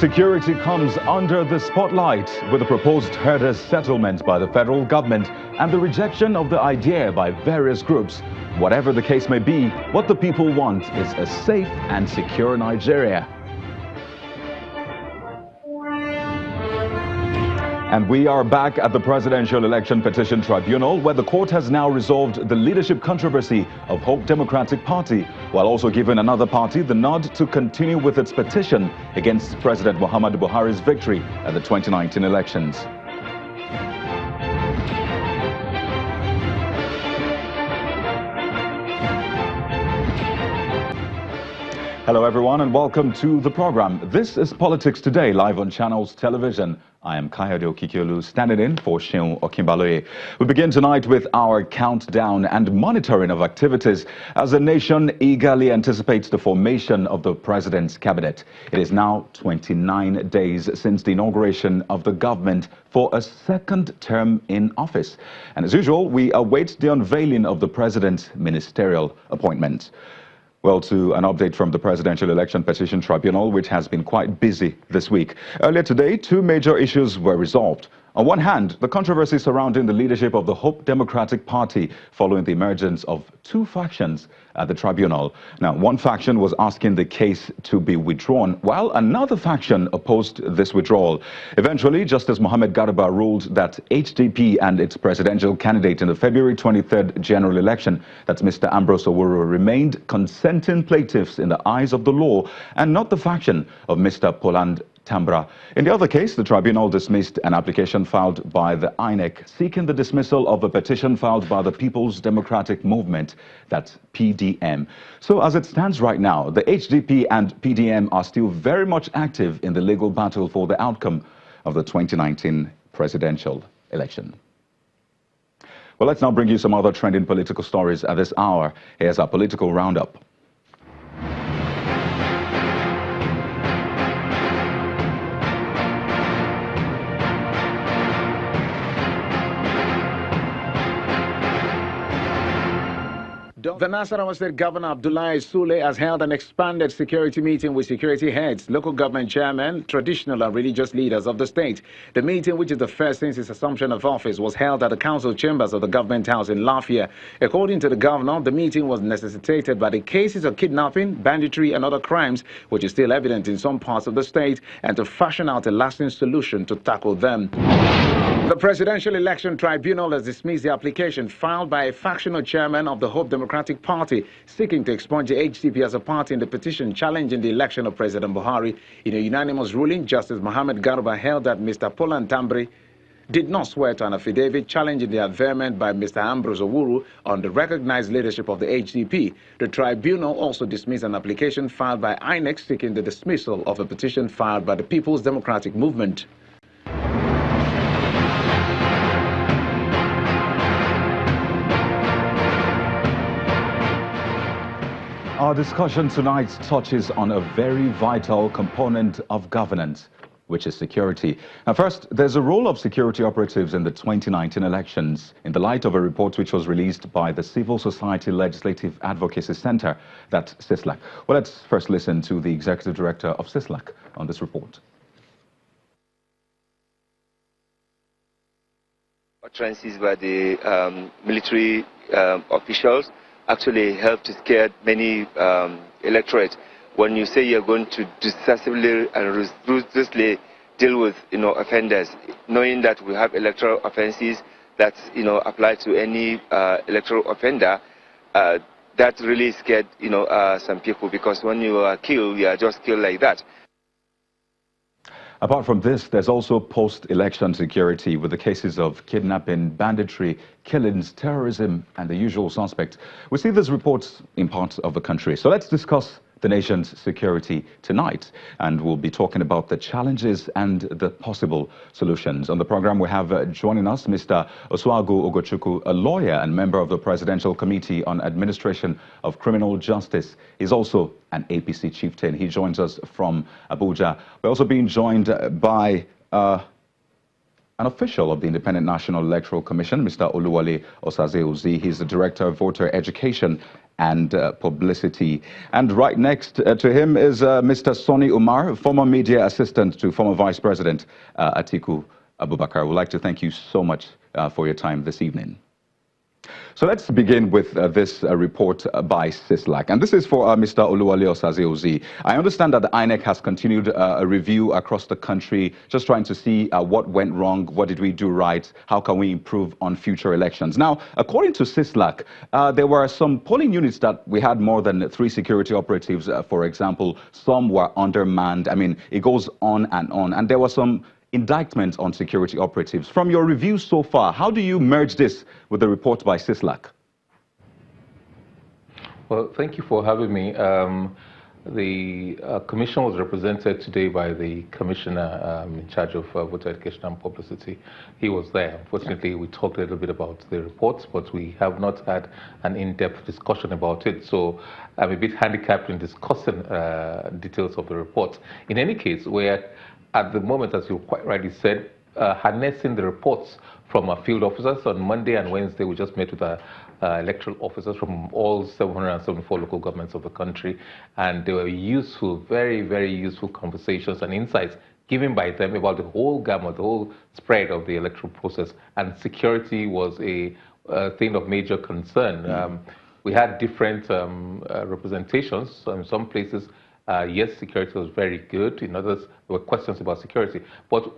Security comes under the spotlight with the proposed herders settlement by the federal government and the rejection of the idea by various groups. Whatever the case may be, what the people want is a safe and secure Nigeria. And we are back at the Presidential Election Petition Tribunal, where the court has now resolved the leadership controversy of Hope Democratic Party, while also giving another party the nod to continue with its petition against President Muhammadu Buhari's victory at the 2019 elections. Hello everyone and welcome to the program. This is Politics Today, live on Channels Television. I am Kayode Okikiolu, standing in for Seun Okinbaloye. We begin tonight with our countdown and monitoring of activities as the nation eagerly anticipates the formation of the president's cabinet. It is now 29 days since the inauguration of the government for a second term in office. And as usual, we await the unveiling of the president's ministerial appointments. Well, to an update from the Presidential Election Petition Tribunal, which has been quite busy this week. Earlier today, two major issues were resolved. On one hand, the controversy surrounding the leadership of the Hope Democratic Party following the emergence of two factions at the tribunal. Now, one faction was asking the case to be withdrawn, while another faction opposed this withdrawal. Eventually, Justice Mohammed Garba ruled that HDP and its presidential candidate in the February 23rd general election, that's Mr. Ambrose Owuru, remained consenting plaintiffs in the eyes of the law and not the faction of Mr. Poland Tambra. In the other case, the tribunal dismissed an application filed by the INEC seeking the dismissal of a petition filed by the People's Democratic Movement, that's PDM. So as it stands right now, the HDP and PDM are still very much active in the legal battle for the outcome of the 2019 presidential election. Well, let's now bring you some other trending political stories at this hour. Here's our political roundup. The Nasarawa State Governor Abdullahi Sule has held an expanded security meeting with security heads, local government chairmen, traditional and religious leaders of the state. The meeting, which is the first since his assumption of office, was held at the council chambers of the government house in Lafia. According to the governor, the meeting was necessitated by the cases of kidnapping, banditry and other crimes, which is still evident in some parts of the state, and to fashion out a lasting solution to tackle them. The Presidential Election Tribunal has dismissed the application filed by a factional chairman of the Hope Democratic Party seeking to expunge the HDP as a party in the petition challenging the election of President Buhari. In a unanimous ruling, Justice Mohammed Garba held that Mr. Poland Tambra did not swear to an affidavit challenging the averment by Mr. Ambrose Owuru on the recognized leadership of the HDP. The tribunal also dismissed an application filed by INEC seeking the dismissal of a petition filed by the People's Democratic Movement. Our discussion tonight touches on a very vital component of governance, which is security. Now, first, there's a role of security operatives in the 2019 elections in the light of a report which was released by the Civil Society Legislative Advocacy Center, that's CISLAC. Well, let's first listen to the Executive Director of CISLAC on this report. Utterances by the military officials actually helped to scare many electorate. When you say you're going to decisively and ruthlessly deal with offenders, knowing that we have electoral offenses that apply to any electoral offender, that really scared some people, because when you are killed, you are just killed like that. Apart from this, there's also post-election security with the cases of kidnapping, banditry, killings, terrorism, and the usual suspects. We see these reports in parts of the country. So let's discuss the nation's security tonight, and we'll be talking about the challenges and the possible solutions. On the program, we have joining us Mr. Osuagu Ogochukwu, a lawyer and member of the Presidential Committee on Administration of Criminal Justice. He's also an APC chieftain. He joins us from Abuja. We're also being joined by an official of the Independent National Electoral Commission, Mr. Oluwale Osaze-Uzi. He's the Director of Voter Education and publicity. And right next to him is Mr. Sonny Umar, former media assistant to former Vice President Atiku Abubakar. We'd like to thank you so much for your time this evening. So let's begin with this report by CISLAC. And this is for Mr. Oluwale Osaze-Ozi. I understand that the INEC has continued a review across the country, just trying to see what went wrong, what did we do right, how can we improve on future elections. Now, according to CISLAC, there were some polling units that we had more than 3 security operatives, for example. Some were undermanned. I mean, it goes on. And there were some indictments on security operatives. From your review so far, how do you merge this with the report by CISLAC? Well, thank you for having me. The commission was represented today by the commissioner in charge of voter education and publicity. He was there. Unfortunately, we talked a little bit about the reports, but we have not had an in-depth discussion about it. So I'm a bit handicapped in discussing details of the report. In any case, we're at the moment, as you quite rightly said, harnessing the reports from our field officers. On Monday and Wednesday, we just met with our electoral officers from all 774 local governments of the country, and they were useful, very, very useful conversations and insights given by them about the whole gamut, the whole spread of the electoral process, and security was a thing of major concern. We had different representations. In some places, yes, security was very good. In others, there were questions about security. But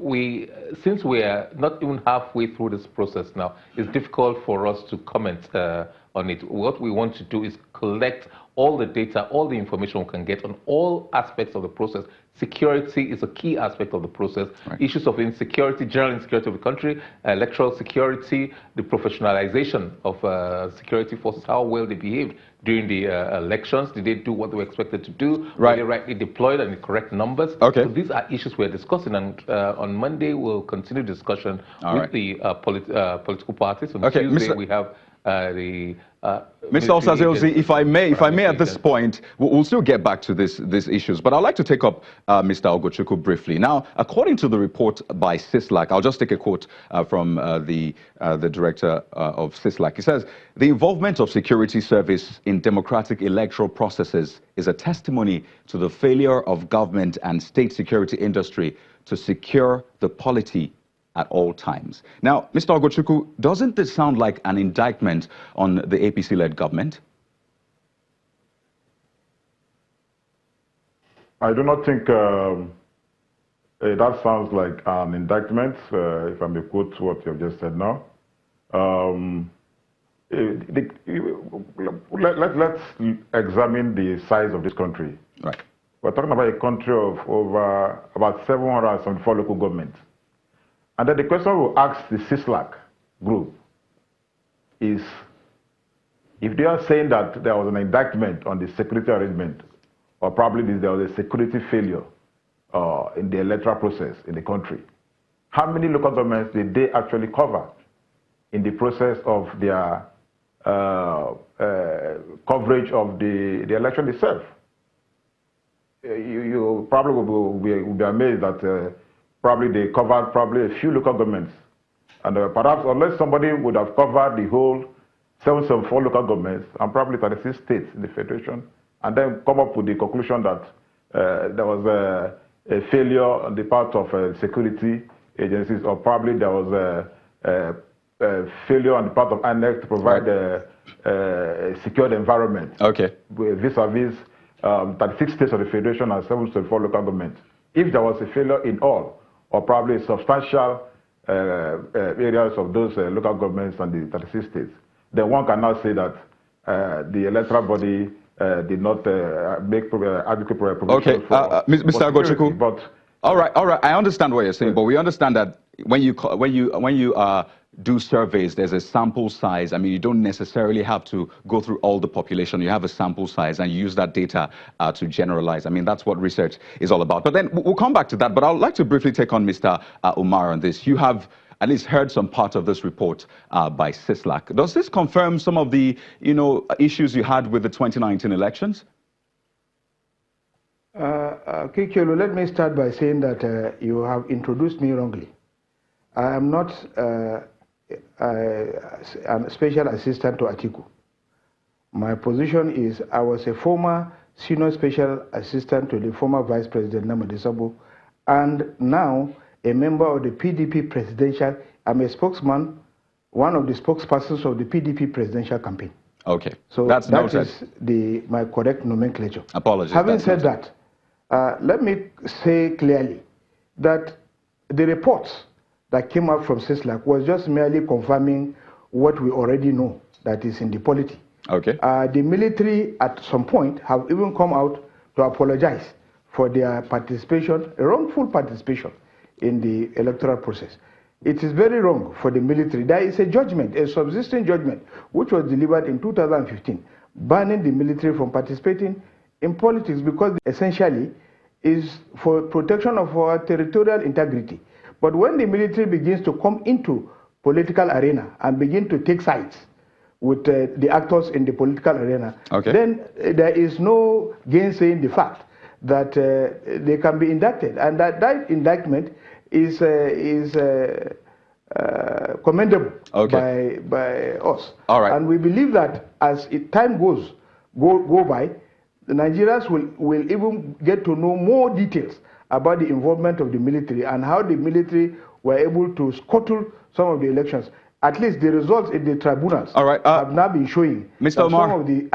since we are not even halfway through this process now, it's difficult for us to comment on it. What we want to do is collect all the data, all the information we can get on all aspects of the process. Security is a key aspect of the process. Right. Issues of insecurity, general insecurity of the country, electoral security, the professionalization of security forces, how well they behaved during the elections. Did they do what they were expected to do? Right. Were they rightly deployed and the correct numbers? Okay. So these are issues we're discussing, and on Monday we'll continue discussion with the political parties. On Tuesday we have Mr. Osaze-Ozi, if I may at this point, we'll still get back to these issues, but I'd like to take up Mr. Ogochukwu briefly. Now, according to the report by CISLAC, I'll just take a quote from the director of CISLAC. He says, "The involvement of security service in democratic electoral processes is a testimony to the failure of government and state security industry to secure the polity at all times." Now, Mr. Ogochukwu, doesn't this sound like an indictment on the APC-led government? I do not think that sounds like an indictment, if I may quote what you have just said now. Let's examine the size of this country. Right. We're talking about a country of over about 774 local governments. And then the question we'll ask the CISLAC group is, if they are saying that there was an indictment on the security arrangement, or probably there was a security failure in the electoral process in the country, how many local governments did they actually cover in the process of their coverage of the election itself? You probably will be amazed that probably they covered probably a few local governments. And perhaps unless somebody would have covered the whole 774 local governments and probably 36 states in the Federation, and then come up with the conclusion that there was a failure on the part of security agencies, or probably there was a failure on the part of INEC to provide a secured environment vis-a-vis 36 states of the Federation and 774 local governments. If there was a failure in all, or probably substantial areas of those local governments and the 36 states, then one cannot say that the electoral body did not make adequate provision for Mr. Ogochukwu, but all right, I understand what you're saying, but we understand that when you do surveys, there's a sample size. I mean, you don't necessarily have to go through all the population. You have a sample size and you use that data to generalize. I mean, that's what research is all about. But then we'll come back to that. But I'd like to briefly take on Mr. Umar on this. You have at least heard some part of this report by CISLAC. Does this confirm some of the issues you had with the 2019 elections? Kikyolu, let me start by saying that you have introduced me wrongly. I am not a special assistant to Atiku. My position is I was a former senior special assistant to the former Vice President Namadi Sabo, and now a member of the PDP presidential. I'm a spokesman, one of the spokespersons of the PDP presidential campaign. Okay, so that is my correct nomenclature. Apologies. Having said that, let me say clearly that the reports that came out from CISLAC was just merely confirming what we already know, that is in the polity. Okay. The military at some point have even come out to apologize for their participation, wrongful participation in the electoral process. It is very wrong for the military. There is a judgment, a subsisting judgment, which was delivered in 2015, banning the military from participating in politics because essentially is for protection of our territorial integrity. But when the military begins to come into political arena and begin to take sides with the actors in the political arena, then there is no gainsaying the fact that they can be indicted, and that indictment is commendable by us. All right. And we believe that as time go by, the Nigerians will even get to know more details about the involvement of the military and how the military were able to scuttle some of the elections. At least the results in the tribunals have now been showing. Mr. Omar, some of the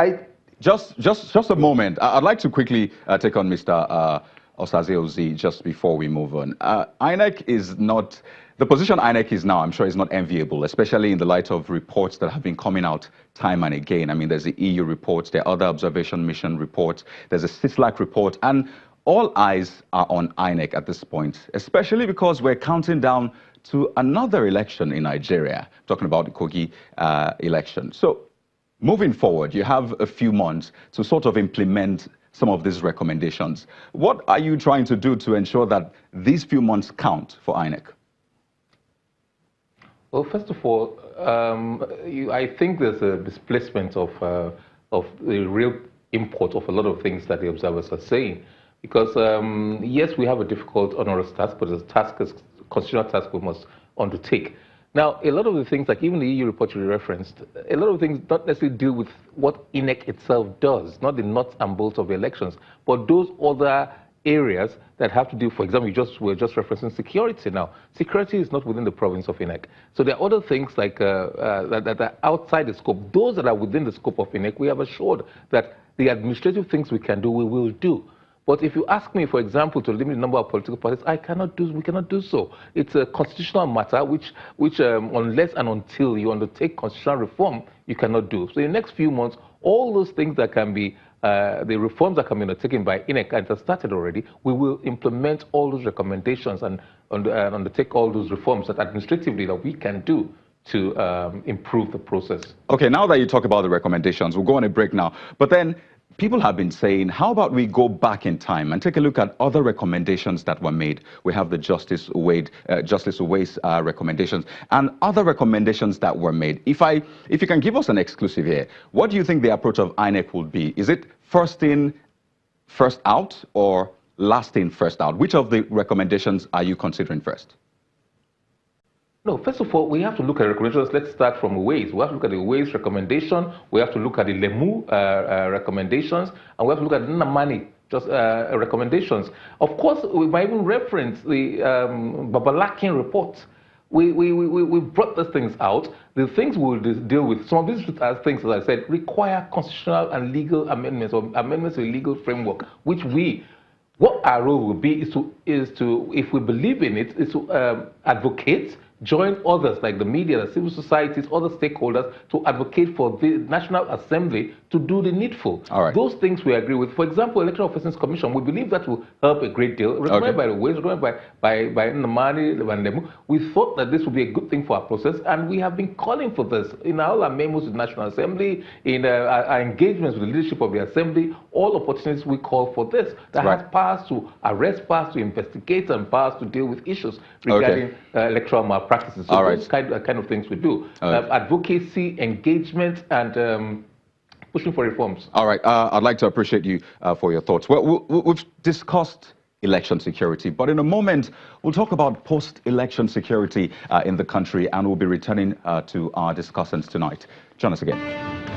just a moment. I'd like to quickly take on Mr. Osaze-Ozi just before we move on. INEC is not, the position INEC is now, I'm sure, is not enviable, especially in the light of reports that have been coming out time and again. I mean, there's the EU reports, there are other observation mission reports, there's a CISLAC report, and all eyes are on INEC at this point, especially because we're counting down to another election in Nigeria, talking about the Kogi election. So moving forward, you have a few months to sort of implement some of these recommendations. What are you trying to do to ensure that these few months count for INEC? Well, first of all, I think there's a displacement of the real import of a lot of things that the observers are saying. Because, yes, we have a difficult, onerous task, but it's a constitutional task we must undertake. Now, a lot of the things, like even the EU report you referenced, a lot of things don't necessarily deal with what INEC itself does, not the nuts and bolts of the elections, but those other areas that have to do, for example, we're just referencing security now. Security is not within the province of INEC. So there are other things like that are outside the scope. Those that are within the scope of INEC, we have assured that the administrative things we can do, we will do. But if you ask me, for example, to limit the number of political parties, we cannot do so. It's a constitutional matter which unless and until you undertake constitutional reform, you cannot do. So in the next few months, all those things that can be, the reforms that can be undertaken by INEC, and have started already, we will implement all those recommendations and undertake all those reforms that administratively that we can do to improve the process. Okay, now that you talk about the recommendations, we'll go on a break now. But then, people have been saying, how about we go back in time and take a look at other recommendations that were made? We have the Justice Uwais recommendations and other recommendations that were made. If you can give us an exclusive here, what do you think the approach of INEC will be? Is it first in, first out, or last in, first out? Which of the recommendations are you considering first? No, first of all, we have to look at recommendations. Let's start from Uwais. We have to look at the Uwais recommendation. We have to look at the Lemu recommendations. And we have to look at the Nnamani recommendations. Of course, we might even reference the Babalakin report. We brought these things out. The things we'll deal with, some of these things, as I said, require constitutional and legal amendments, or amendments to the legal framework, which what our role will be is to, if we believe in it, is to advocate, join others like the media, the civil societies, other stakeholders to advocate for the National Assembly to do the needful. All right. Those things we agree with. For example, Electoral Officers Commission, we believe that will help a great deal. Recommended by the Ways, recommended by Nnamani Lemu. We thought that this would be a good thing for our process, and we have been calling for this in all our memos to the National Assembly, in our engagements with the leadership of the Assembly. All opportunities we call for this. That has powers to arrest, powers to investigate, and powers to deal with issues regarding electoral malpractices. So those kind of things we do. Advocacy, engagement, and pushing for reforms. All right. I'd like to appreciate you for your thoughts. Well, we've discussed election security, but in a moment, we'll talk about post-election security in the country, and we'll be returning to our discussants tonight. Join us again.